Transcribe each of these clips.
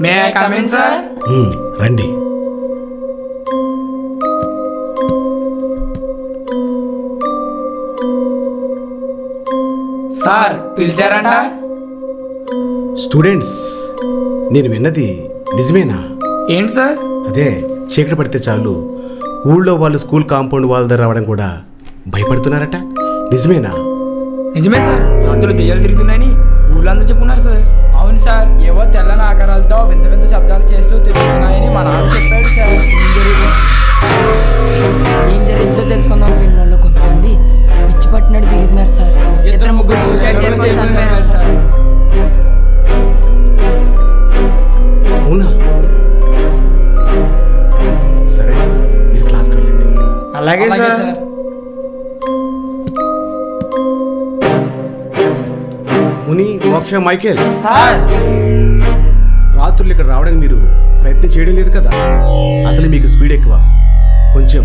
May I come in, sir? రండి. Sir పిలిచారంట? Students, నేను విన్నది నిజమేనా? ఏంటి సార్? అదే చీకటి పడితే చాలు ఊళ్ళో వాళ్ళు స్కూల్ కాంపౌండ్ వాళ్ళ దగ్గర రావడం కూడా భయపడుతున్నారట, నిజమేనా? నిజమే సార్, రాత్రులు దెయ్యాలు తిరుగుతున్నాయని ఊళ్ళో అందరూ చెప్పుకున్నారు సార్. అవును సార్, ఏవో తెల్లని ఆకారాలతో వింత వింత శబ్దాలు చేస్తూ తిరుగుతున్నాయని మా నాన్న చెప్పాడు సార్. ఏం జరిగిందో తెలుసుకుందాం. వీళ్ళలో కొంతమంది పిచ్చి పట్టినట్టు తిరుగుతున్నారు సార్. ఇద్దరు ముగ్గురు సూసైడ్ చేసుకొని చనిపోయారు సార్. అవునా? సరే, మీరు క్లాస్కి వెళ్ళండి. అలాగే సార్. ముని, మోక్ష, మైకేల్ సార్ రాత్రులు ఇక్కడ రావడానికి మీరు ప్రయత్నం చేయడం లేదు కదా? అసలు మీకు స్పీడ్ ఎక్కువ, కొంచెం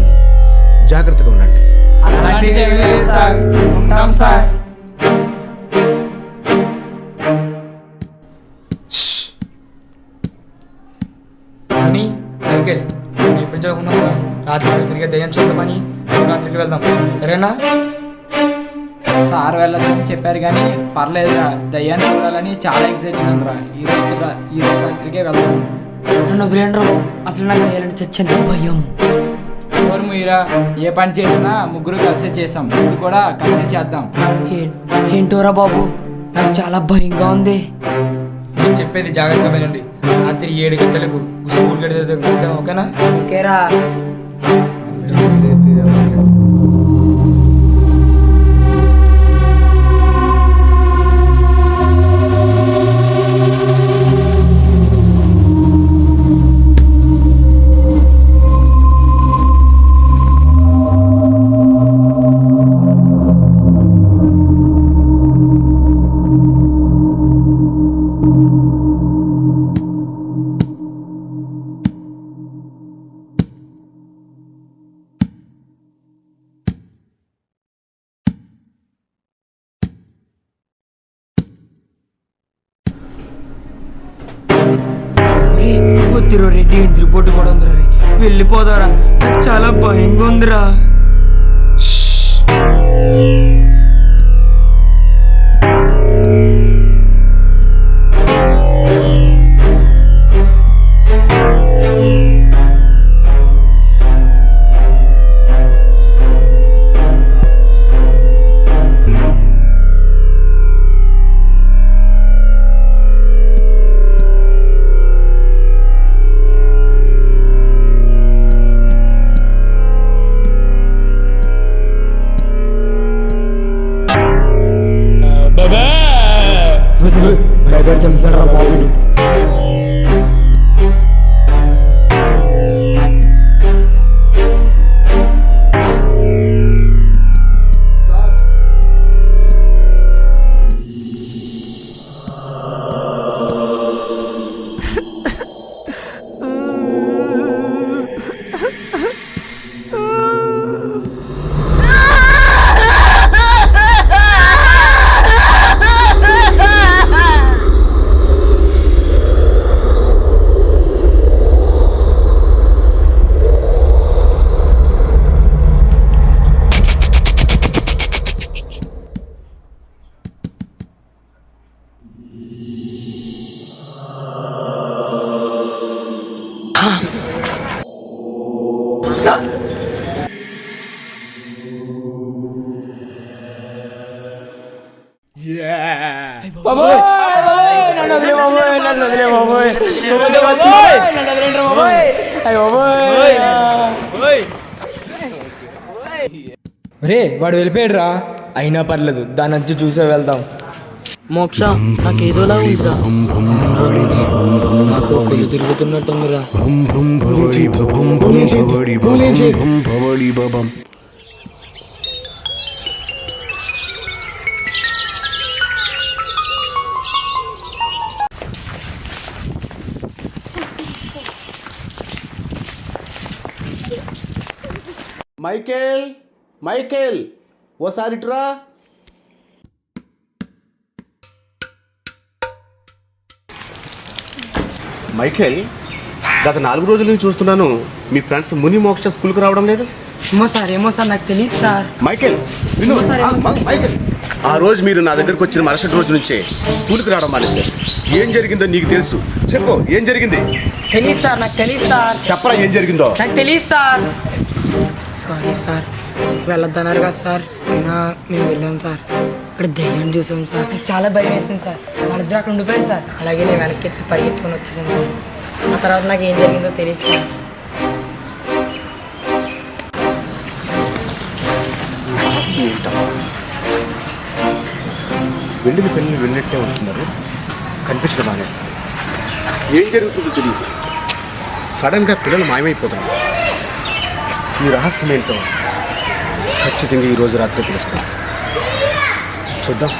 జాగ్రత్తగా ఉండండి. అలాంటిది ఏమీ లేదు సార్. ఉంటాం సార్. అని మైకేల్, నేను ఎప్పుడు చదువుకున్నాం కదా, రాత్రి తిరిగే దయ్యం చూద్దామని రాత్రికి వెళ్దాం, సరేనా? సార్ వెళ్ళొద్దని చెప్పారు కానీ పర్లేదురా, దయ్యాన్ని చూడాలని చాలా ఎక్సైటింగ్ ఉందిరా. ఈ రోజు రాత్రికే వెళ్దాం. నన్ను వదిలేండ్రు, అసలు నాకు దయ్యాలంటే చచ్చేంత భయం. ఎవరు మీరా? ఏ పని చేసినా ముగ్గురు కలిసే చేసాం, ఇది కూడా కలిసే చేద్దాం. ఏంటోరా బాబు, నాకు చాలా భయంగా ఉంది. నేను చెప్పేది జాగ్రత్తగా వినండి. రాత్రి 7 గంటలకు స్కూల్ గడితే ఓకేనా? ఓకేరా. వద్దురో రెడ్డి, ఎందుకు బొట్టు కూడా ఉందిరా. వెళ్ళిపోదారా, నాకు చాలా భయంగా ఉందిరా. భయపడి చంపుతాడు బాబుడు. రే వాడు వెళ్ళిపోయాడు రా. అయినా పర్లేదు, దాని నుంచి చూసే వెళ్దాం. మోక్ష నాకేదోలా ఉందిరా. నాకు కొలు తిరుగుతున్నట్టుందిరా. మైకేల్, మైకేల్, ఓసారి ఇటురా. మైకేల్, గత 4 రోజుల నుంచి చూస్తున్నాను మీ ఫ్రెండ్స్ ముని మోక్ష స్కూల్కి రావడం లేదు. ఏమో సార్ నాకు తెలియదు సార్. మైకేల్ విను. మైకేల్, ఆ రోజు మీరు నా దగ్గరకు వచ్చిన మరుసటి రోజు నుంచే స్కూల్కి రావడం మానేశారు. ఏం జరిగిందో నీకు తెలుసు, చెప్పు ఏం జరిగింది. తెలియదు సార్, నాకు తెలియదు సార్. చెప్పరా ఏం జరిగిందో. నాకు తెలియదు సార్. సారీ సార్, వెళ్ళొద్దన్నారు కదా సార్, అయినా మేము వెళ్ళాం సార్. ఇక్కడ దెయ్యాన్ని చూసాం సార్, నాకు చాలా భయం వేసింది సార్. వాళ్ళిద్దరు అక్కడ ఉండిపోయారు సార్. అలాగే నేను వెనక్కి పరిగెత్తుకొని వచ్చేసాను సార్. ఆ తర్వాత నాకు ఏం జరిగిందో తెలియదు సార్. వెళ్ళిన పిల్లలు వెళ్ళినట్టే ఉంటున్నారు, కనిపించడం మానేస్తారు. ఏం జరుగుతుందో తెలియదు. సడన్గా పిల్లలు మాయమైపోతున్నారు. ఈ రహస్యం ఏంటో ఖచ్చితంగా ఈరోజు రాత్రి తెలుసుకోండి. చూద్దాం.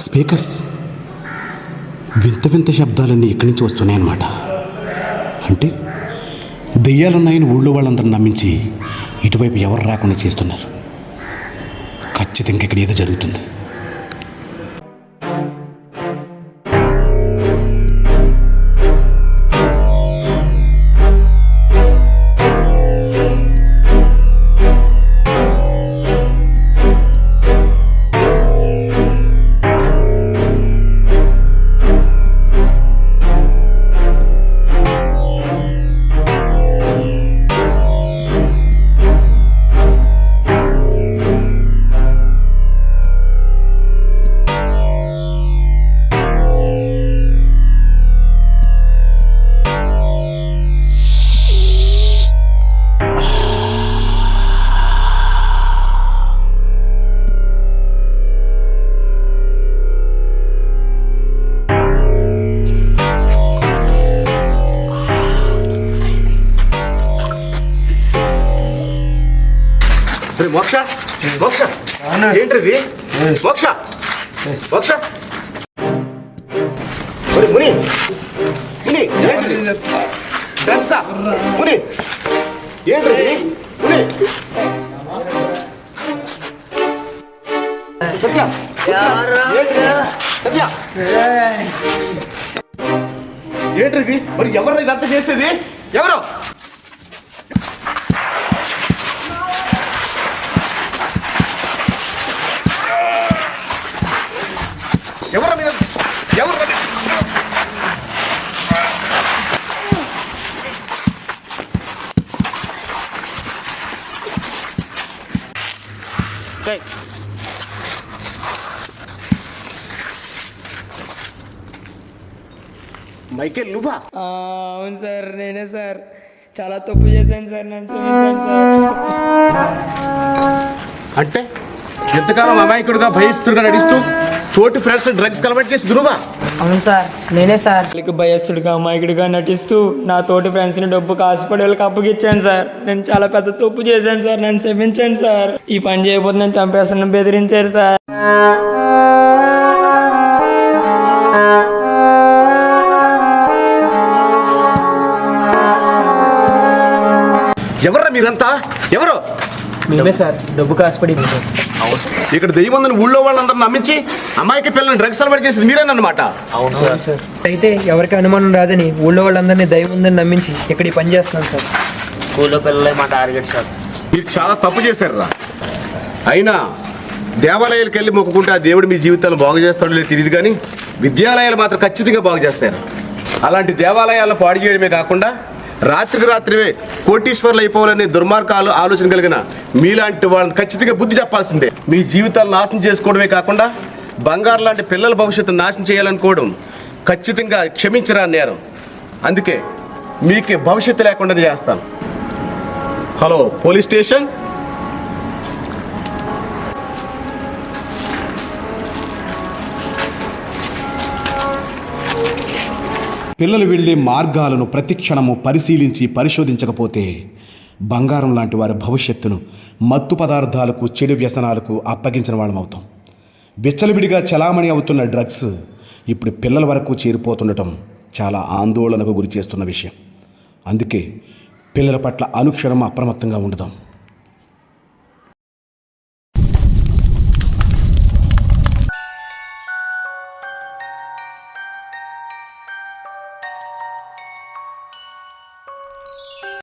స్పీకర్స్, వింత వింత శబ్దాలన్నీ ఇక్కడి నుంచి వస్తున్నాయి అన్నమాట. అంటే దెయ్యాలున్నాయని ఊళ్ళో వాళ్ళందరూ నమ్మించి ఇటువైపు ఎవరు రాకుండా చేస్తున్నారు. ఖచ్చితంగా ఇక్కడ ఏదో జరుగుతుంది. మోక్ష, మోక్ష, ఏంటిది? మోక్ష, మోక్ష, ముని, ముని, డ్రగ్సా? ముని, ఏంటిది? ముని, సత్య, సత్య, ఏంటిది? మరి ఎవరు ఇదంతా చేసేది? ఎవరు? మైకేల్ నువ్వా? అవును సార్, నేనే సార్. చాలా తప్పు చేశాను సార్, నన్ను క్షమించండి సార్. అంటే ఎంతకాలం అమాయకుడుగా భయస్తుడుగా నడుస్తూ తోటి ఫ్రెండ్స్ డ్రగ్స్ కలవాటు చేసి దురువా? అవును సార్, నేనే సార్. వాళ్ళకి భయస్తుడిగా అమాయకుడిగా నటిస్తూ నా తోటి ఫ్రెండ్స్ని డబ్బుకి ఆశపడి వాళ్ళకి అప్పగిచ్చాను సార్. నేను చాలా పెద్ద తప్పు చేశాను సార్, నన్ను క్షమించండి సార్. ఈ పని చేయబోతే నేను చంపేస్తానని బెదిరించారు సార్. ఎవర్రా మీరంతా? ఎవరు? మేమే సార్, డబ్బు కాసుపడి. ఇక్కడ దెయ్యం ఉందని ఊళ్ళో వాళ్ళందరూ నమ్మించి అమ్మాయికి పిల్లల్ని డ్రగ్స్ అలవాటు చేసింది మీరేనమాట. అవును సార్. అయితే ఎవరికి అనుమానం రాదని ఊళ్ళో వాళ్ళందరినీ దయ్యం ఉందని నమ్మించి ఇక్కడ ఈ పని చేస్తున్నాం సార్. స్కూల్లో పిల్లలే మా టార్గెట్ సార్. మీరు చాలా తప్పు చేశారురా. అయినా దేవాలయాలకు వెళ్ళి మొక్కుకుంటే ఆ దేవుడు మీ జీవితాలను బాగు చేస్తాడో లేదో తెలియదు, కానీ విద్యాలయాలు మాత్రం ఖచ్చితంగా బాగు చేస్తారు. అలాంటి దేవాలయాలను పాడు చేయడమే కాకుండా రాత్రికి రాత్రివే కోటీశ్వర్లు అయిపోవాలనే దుర్మార్గాలు ఆలోచన కలిగిన మీలాంటి వాళ్ళని ఖచ్చితంగా బుద్ధి చెప్పాల్సిందే. మీ జీవితాలు నాశనం చేసుకోవడమే కాకుండా బంగారు లాంటి పిల్లల భవిష్యత్తు నాశనం చేయాలనుకోవడం ఖచ్చితంగా క్షమించరా నేరం. అందుకే మీకు భవిష్యత్తు లేకుండా చేస్తాను. Hello police station. పిల్లలు వెళ్ళే మార్గాలను ప్రతిక్షణము పరిశీలించి పరిశోధించకపోతే బంగారం లాంటి వారి భవిష్యత్తును మత్తు పదార్థాలకు, చెడు వ్యసనాలకు అప్పగించిన వాళ్ళమవుతాం. విచ్చలవిడిగా చలామణి అవుతున్న డ్రగ్స్ ఇప్పుడు పిల్లల వరకు చేరిపోతుండటం చాలా ఆందోళనకు గురి చేస్తున్న విషయం. అందుకే పిల్లల పట్ల అనుక్షణం అప్రమత్తంగా ఉండుదాం.